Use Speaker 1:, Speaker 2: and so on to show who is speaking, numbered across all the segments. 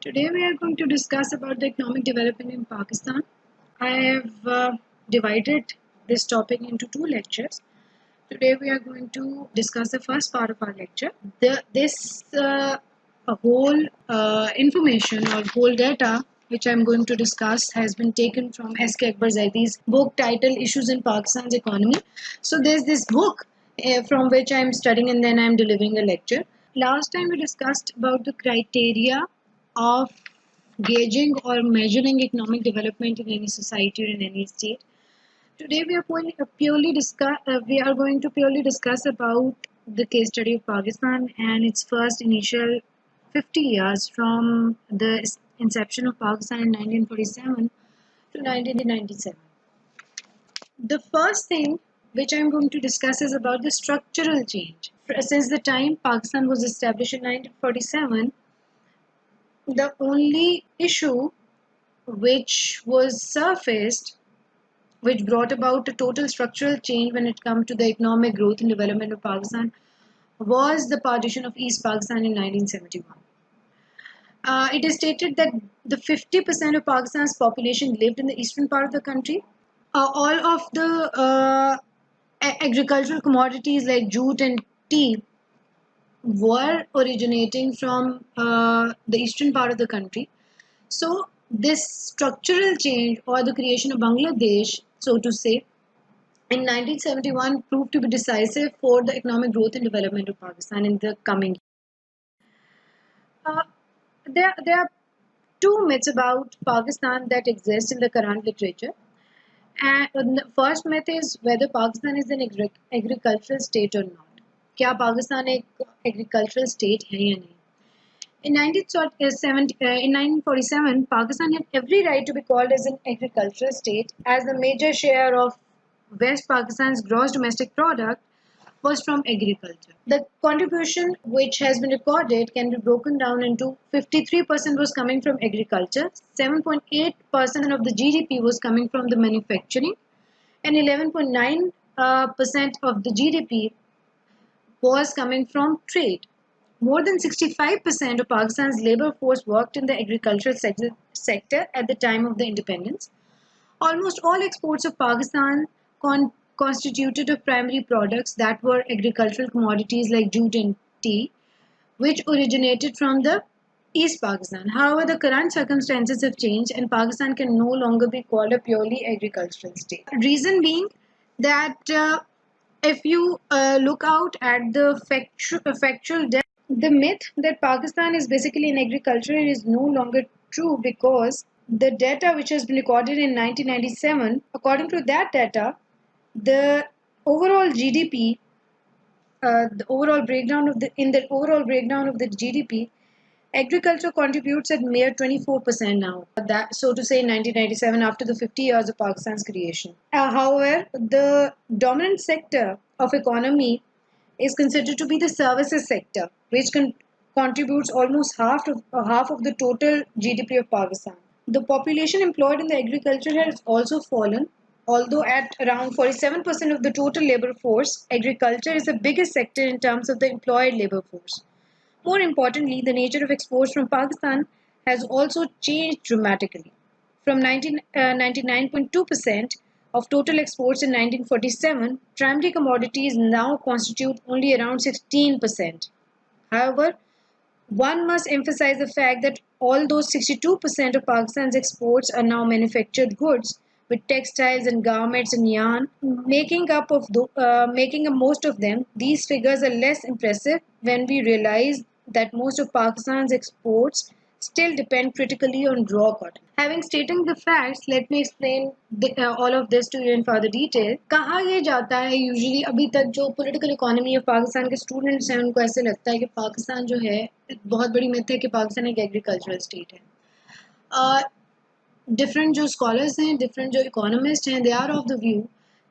Speaker 1: Today we are going to discuss about the economic development in Pakistan. I have divided this topic into two lectures. Today we are going to discuss the first part of our lecture. This whole information or whole data which I am going to discuss has been taken from S.K. Akbar Zaidi's book titled Issues in Pakistan's Economy. So there's this book from which I am studying and then I am delivering a lecture. Last time we discussed about the criteria of gauging or measuring economic development in any society or in any state. Today we are going to purely discuss about the case study of Pakistan and its first initial 50 years from the inception of Pakistan in 1947 to 1997. The first thing which I am going to discuss is about the structural change. Since the time Pakistan was established in 1947, the only issue which was surfaced, which brought about a total structural change when it comes to the economic growth and development of Pakistan, was the partition of East Pakistan in 1971. It is stated that the 50% of Pakistan's population lived in the eastern part of the country. All of the agricultural commodities like jute and tea were originating from the eastern part of the country. So this structural change or the creation of Bangladesh, so to say, in 1971 proved to be decisive for the economic growth and development of Pakistan in the coming years. There are two myths about Pakistan that exist in the current literature. And the first myth is whether Pakistan is an agricultural state or not. क्या पाकिस्तान एक agricultural state है या नहीं? In 1947, Pakistan had every right to be called as an agricultural state, as the major share of West Pakistan's gross domestic product was from agriculture. The contribution which has been recorded can be broken down into 53% was coming from agriculture, 7.8% of the GDP was coming from the manufacturing, and 11.9% of the GDP was coming from trade. More than 65% of Pakistan's labor force worked in the agricultural sector at the time of the independence. Almost all exports of Pakistan constituted of primary products that were agricultural commodities like jute and tea, which originated from the East Pakistan. However, the current circumstances have changed and Pakistan can no longer be called a purely agricultural state. Reason being that if you look out at the factual data, the myth that Pakistan is basically an agriculture is no longer true, because the data which has been recorded in 1997, according to that data, the overall GDP, the overall breakdown of the GDP, agriculture contributes at mere 24% now. That, so to say, in 1997, after the 50 years of Pakistan's creation. However, the dominant sector of economy is considered to be the services sector, which contributes almost half of the total GDP of Pakistan. The population employed in the agriculture has also fallen. Although at around 47% of the total labor force, agriculture is the biggest sector in terms of the employed labor force. More importantly, the nature of exports from Pakistan has also changed dramatically. From 99.2% of total exports in 1947, primary commodities now constitute only around 16%. However, one must emphasize the fact that although 62% of Pakistan's exports are now manufactured goods, with textiles and garments and yarn making up most of them, these figures are less impressive when we realize that most of Pakistan's exports still depend critically on raw cotton. Having stated the facts, let me explain all of this to you in further detail. कहा ये जाता है usually अभी तक जो political economy of Pakistan के students हैं उनको ऐसे लगता है कि पाकिस्तान जो है बहुत बड़ी myth है कि पाकिस्तान एक agricultural state है. डिफरेंट जो स्कॉलर्स हैं, डिफरेंट जो इकोनॉमिस्ट हैं, they are of the view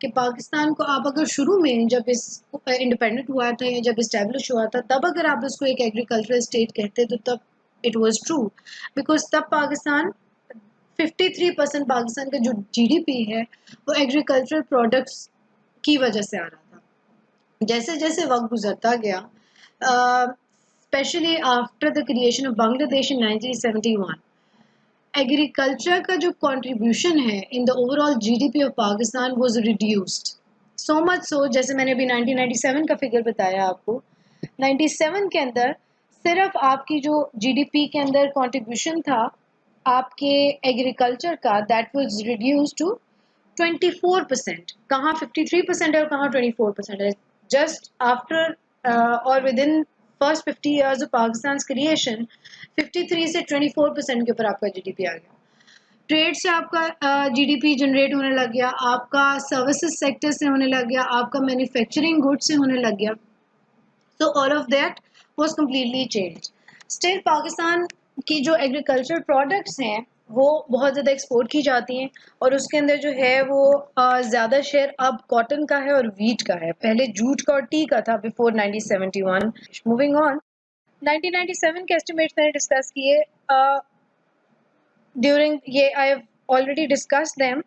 Speaker 1: कि पाकिस्तान को आप अगर शुरू में जब इस इंडिपेंडेंट हुआ था या जब इस्टेब्लिश हुआ था तब अगर आप उसको एक एग्रीकल्चरल स्टेट कहते तो तब इट वाज ट्रू, बिकॉज तब पाकिस्तान 53% पाकिस्तान का जो जीडीपी है वो एग्रीकल्चरल प्रोडक्ट्स की वजह से आ रहा था. जैसे जैसे वक्त गुजरता गया, especially after the creation of Bangladesh in 1971. Agriculture का जो कंट्रीब्यूशन है in the overall GDP of Pakistan was reduced so much so, जैसे मैंने अभी 1997 का फिगर बताया आपको, 97 के अंदर सिर्फ आपकी जो जीडीपी के अंदर कंट्रीब्यूशन था आपके एग्रीकल्चर का, दैट वाज रिड्यूस्ड टू 24%. कहाँ 53% है और कहाँ 24% है. जस्ट आफ्टर और with in first 50 years of Pakistan's creation 53 से 24% के ऊपर आपका जीडीपी आ गया. ट्रेड से आपका जीडीपी जनरेट होने लग गया, आपका सर्विसेज सेक्टर से होने लग गया, आपका मैन्युफैक्चरिंग गुड्स से होने लग गया. So all of that was completely change. Still Pakistan की जो एग्रीकल्चर प्रोडक्ट्स हैं वो बहुत ज़्यादा एक्सपोर्ट की जाती हैं और उसके अंदर जो है वो ज़्यादा शेयर अब कॉटन का है और वीट का है. पहले जूट का और टी का था बिफोर 1971. मूविंग ऑन, 1997 के एस्टिमेट्स मैंने डिस्कस किए. ड्यूरिंग ये I have already discussed them.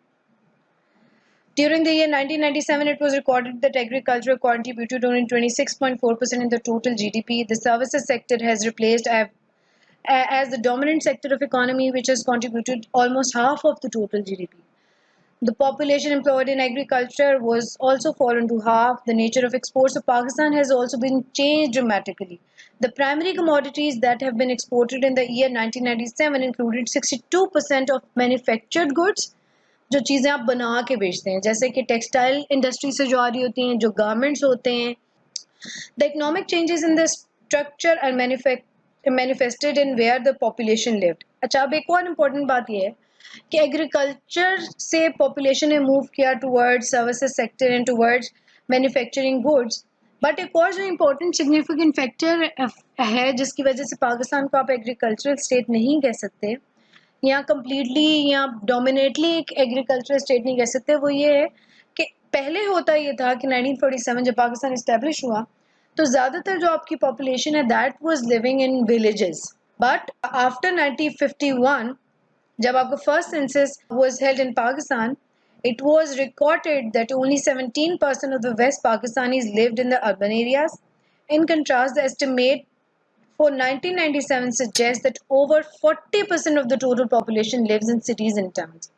Speaker 1: During the year 1997, it was recorded that agriculture contributed only 26.4% in the total GDP. The services sector has replaced as the dominant sector of economy, which has contributed almost half of the total GDP. The population employed in agriculture was also fallen to half. The nature of exports of Pakistan has also been changed dramatically. The primary commodities that have been exported in the year 1997 included 62% of manufactured goods, जो चीज़ें आप बना के बेचते हैं, जैसे कि textile industry से जो आ रही होती हैं, जो गारमेंट्स होते हैं. The economic changes in the structure and manifested in where the population lived. अच्छा, अब एक और इम्पोर्टेंट बात यह है कि एग्रीकल्चर से पॉपुलेशन ने मूव किया towards services sector and towards manufacturing goods. But एक और जो इम्पोर्टेंट सिग्निफिकेंट फैक्टर है जिसकी वजह से पाकिस्तान को आप एग्रीकल्चरल स्टेट नहीं कह सकते या कम्प्लीटली या डोमिनेटली एक एग्रीकल्चरल स्टेट नहीं कह सकते, वो ये है कि पहले होता ये था कि 1947 जब पाकिस्तान इस्टेब्लिश हुआ तो ज़्यादातर जो आपकी पॉपुलेशन है that was living in villages. But after 1951 जब आपका first census was held in Pakistan, it was recorded that only 17% of the West Pakistanis lived in the urban areas. In contrast, the estimate for 1997 suggests that over 40% of the total population lives in cities and towns.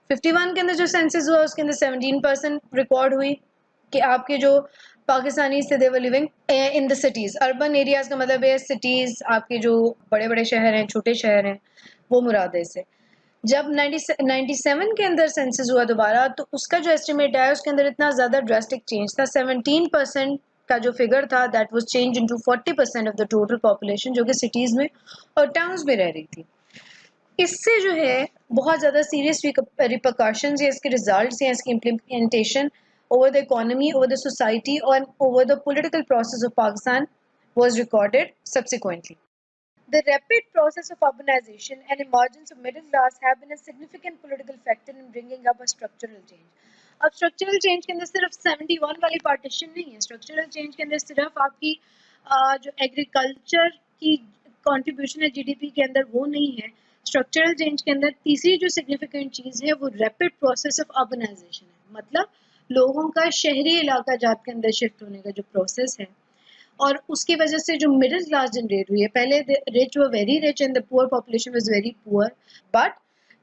Speaker 1: 51 के अंदर जो census हुआ उसके अंदर 17% record हुई कि आपके जो पाकिस्तानी थे they were living in the cities. Urban areas का मतलब है सिटीज़, आपके जो बड़े बड़े शहर हैं, छोटे शहर हैं, वो मुराद है इससे. जब 97 के अंदर सेंसस हुआ दोबारा तो उसका जो एस्टिमेट आया उसके अंदर इतना ज़्यादा ड्रास्टिक चेंज था. 17% का जो फिगर था that was change into 40% of the total population जो कि सिटीज़ में और टाउन्स में रह रही थी. इससे जो है बहुत ज़्यादा सीरियस रिपरकशंस या इसके रिजल्ट्स या इसकी implementation over the economy, over the society और over the political process of Pakistan was recorded subsequently. The rapid process of urbanization and emergence of middle class have been a significant political factor in bringing up a structural change. अब structural change के अंदर सिर्फ 71 वाली partition नहीं है. Structural change के अंदर सिर्फ आपकी जो एग्रीकल्चर की कंट्रीब्यूशन है जीडीपी के अंदर वो नहीं है. स्ट्रक्चरल चेंज के अंदर तीसरी जो सिग्निफिकेंट चीज़ है वो रैपिड प्रोसेस ऑफ अर्बनाइजेशन है. मतलब लोगों का शहरी इलाका जात के अंदर शिफ्ट होने का जो प्रोसेस है और उसकी वजह से जो मिडिल क्लास जनरेट हुई है. पहले rich were very rich and the poor population was very poor. But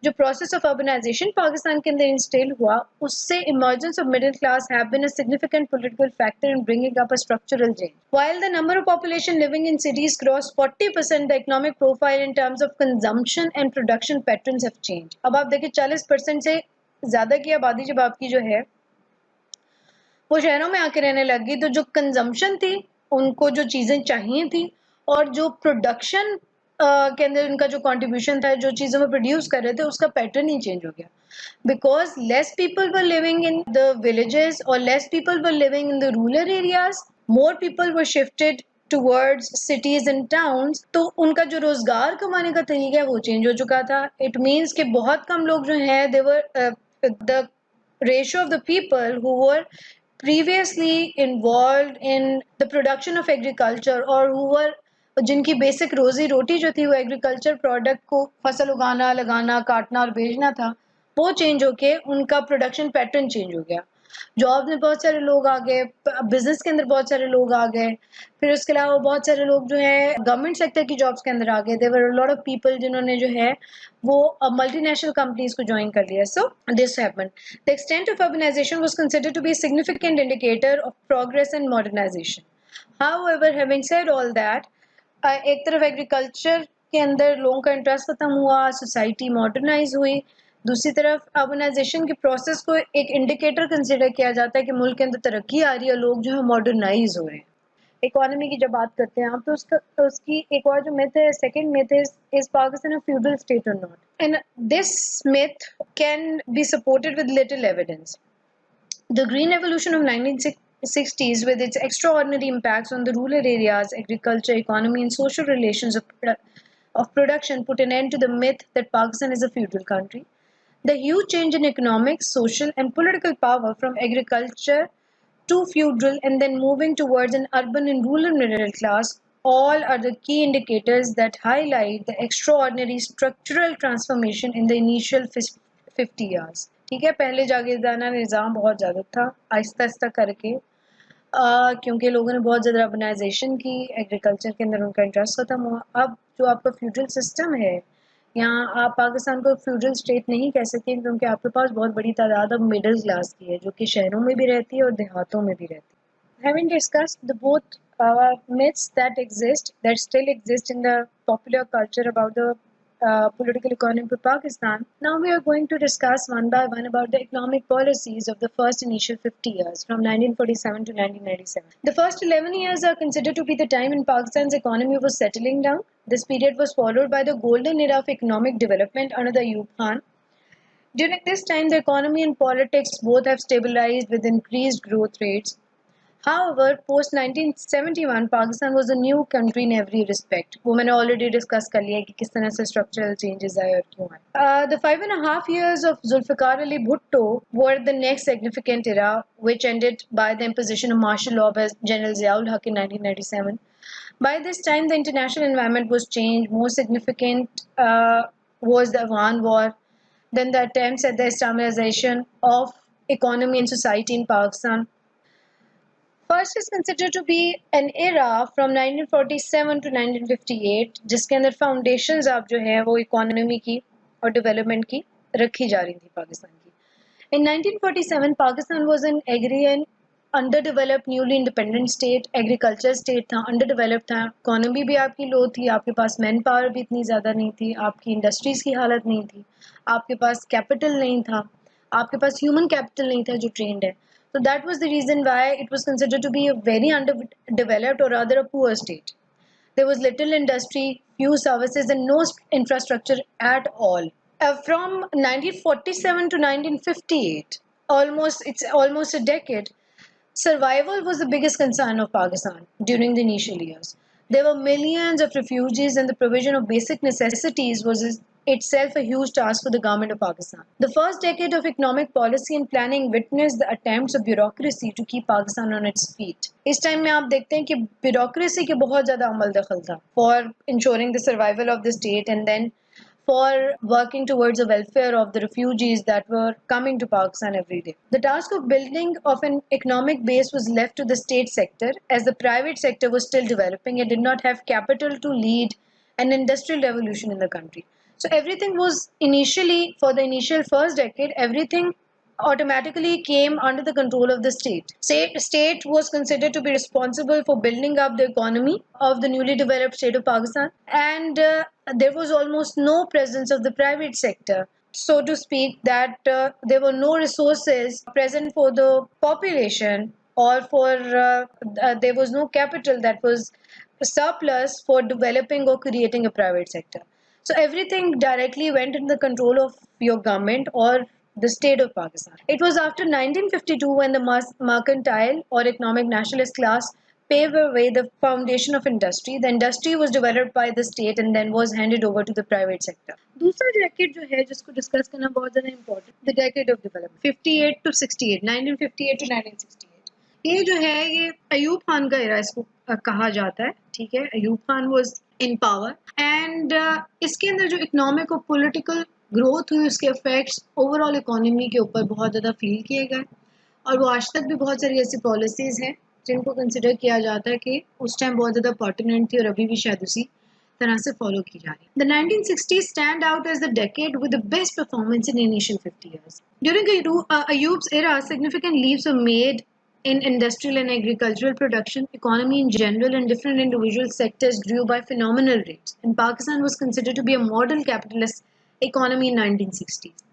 Speaker 1: जो प्रोसेस ऑफ अर्बनाइजेशन पाकिस्तान के अंदर इंस्टेल हुआ उससे emergence of middle class have been a significant political factor in bringing up a structural change. While the number of population living in cities cross 40%, the economic profile in terms of consumption and production patterns have change. अब आप देखिए 40% से ज़्यादा की आबादी जब आपकी जो है वो शहरों में आके रहने लग गई तो जो कंजम्पशन थी, उनको जो चीज़ें चाहिए थी और जो प्रोडक्शन के अंदर उनका जो कंट्रीब्यूशन था, जो चीज़ें वो प्रोड्यूस कर रहे थे उसका पैटर्न ही चेंज हो गया. Because less people were living in the villages और less people were living in the rural areas, more people were shifted towards cities and towns. तो उनका जो रोजगार कमाने का तरीका है वो चेंज हो चुका था. इट मीन्स कि बहुत कम लोग जो हैं they were the ratio of the people who were previously involved in the production of agriculture और who were जिनकी बेसिक रोजी रोटी जो थी वो एग्रीकल्चर प्रोडक्ट को फसल उगाना, लगाना, काटना और बेचना था, वो चेंज होके उनका प्रोडक्शन पैटर्न चेंज हो गया. जॉब में बहुत सारे लोग आ गए, बिजनेस के अंदर बहुत सारे लोग आ गए, फिर उसके अलावा बहुत सारे लोग जो है गवर्नमेंट सेक्टर की जॉब्स के अंदर आ गए। There were a lot of people जिन्होंने जो है वो मल्टीनेशनल कंपनीज को ज्वाइन कर लिया। So this happened. The extent of urbanization was considered to be a significant indicator of progress and modernization. However, having said all that, एक तरफ agriculture के अंदर लोगों का इंटरेस्ट खत्म हुआ, सोसाइटी मॉडर्नाइज हुई, दूसरी तरफ अर्बनाइजेशन के प्रोसेस को एक इंडिकेटर कंसिडर किया जाता है कि मुल्क के अंदर तरक्की आ रही है, लोग जो है मॉडर्नाइज हो रहे हैं। इकोनॉमी की जब बात करते हैं आप तो उसकी एक और जो मिथ है, second myth is Pakistan a feudal state or not, and this myth can be supported with little evidence. The green revolution of 1960s, with its extraordinary impacts on the rural areas, agriculture, economy, and social relations of production, put an end to the myth that Pakistan is a feudal country. The huge change in economic, social, and political power from agriculture to feudal and then moving towards an urban and rural middle class, all are the key indicators that highlight the extraordinary structural transformation in the initial 50 years. ठीक है, पहले जागीरदाना निज़ाम बहुत ज़्यादा था, आहिस्ता आहिस्ता करके क्योंकि लोगों ने बहुत ज़्यादा अर्बनाइजेशन की, एग्रीकल्चर के अंदर उनका इंटरेस्ट खत्म हुआ। अब जो आपका फ्यूडल सिस्टम है, यहाँ आप पाकिस्तान को फ्यूडल स्टेट नहीं कह सकते क्योंकि आपके पास बहुत बड़ी तादाद अब मिडिल क्लास की है जो कि शहरों में भी रहती है और देहातों में भी रहती है। Having discussed the both myths that still exist in the popular culture about the political economy of Pakistan, now we are going to discuss one by one about the economic policies of the first initial 50 years from 1947 to 1997. The first 11 years are considered to be the time when Pakistan's economy was settling down. This period was followed by the golden era of economic development under the Ayub Khan. During this time, the economy and politics both have stabilized with increased growth rates. However, post 1971, Pakistan was a new country in every respect. वो मैंने already discuss कर लिया कि किस तरह से structural changes आए और क्यों आए. The 5.5 years of Zulfikar Ali Bhutto were the next significant era, which ended by the imposition of martial law by General Ziaul Haq in 1997. By this time, the international environment was changed. More significant was the Afghan War, then the attempts at the Islamization of economy and society in Pakistan. First is considered to be an era from 1947 to 1958 जिसके अंदर foundations आप जो है वो economy की और development की रखी जा रही थी पाकिस्तान की. In 1947 Pakistan was an agri and underdeveloped newly independent state, agriculture state था, अंडरडेवलप्ड था, इकोनॉमी भी आपकी लो थी, आपके पास मैन पावर भी इतनी ज़्यादा नहीं थी, आपकी इंडस्ट्रीज़ की हालत नहीं थी, आपके पास कैपिटल नहीं था, आपके पास ह्यूमन कैपिटल नहीं था जो ट्रेंड है. So that was the reason why it was considered to be a very underdeveloped or rather a poor state. There was little industry, few services and no infrastructure at all. From 1947 to 1958, it's almost a decade, survival was the biggest concern of Pakistan during the initial years. There were millions of refugees and the provision of basic necessities was itself a huge task for the government of Pakistan. The first decade of economic policy and planning witnessed the attempts of bureaucracy to keep Pakistan on its feet. इस time में आप देखते हैं कि bureaucracy के बहुत ज़्यादा अमल दखल था for ensuring the survival of the state and then for working towards the welfare of the refugees that were coming to Pakistan every day. The task of building of an economic base was left to the state sector as the private sector was still developing and did not have capital to lead an industrial revolution in the country. So everything was initially, for the initial first decade, everything automatically came under the control of the state. State was considered to be responsible for building up the economy of the newly developed state of Pakistan, and there was almost no presence of the private sector, so to speak, that there were no resources present for the population or for there was no capital that was surplus for developing or creating a private sector. So everything directly went in the control of your government or the state of Pakistan. It was after 1952 when the mercantile or economic nationalist class paved away the foundation of industry. The industry was developed by the state and then was handed over to the private sector. दूसरा decade जो है जिसको discuss करना बहुत ज़्यादा important, the decade of development, 58 to 68, 1958 to 1968. ये जो है ये अयूब खान का एरा इसको कहा जाता है, ठीक है. Ayub Khan was in power and इसके अंदर जो इकोनॉमिक और पॉलिटिकल ग्रोथ हुई उसके इफेक्ट्स ओवरऑल इकोनॉमी के ऊपर बहुत ज़्यादा फील किए गए और वो आज तक भी बहुत सारी ऐसी पॉलिसीज़ हैं जिनको कंसिडर किया जाता है कि उस टाइम बहुत ज़्यादा पर्टिनेंट थी और अभी भी शायद उसी तरह से फॉलो की जा रही है. The 1960s stand out as the decade with the best performance in initial 50 years. During Ayub's era, significant leaps were made in industrial and agricultural production. Economy in general and different individual sectors grew by phenomenal rates, and Pakistan was considered to be a model capitalist economy in 1960s.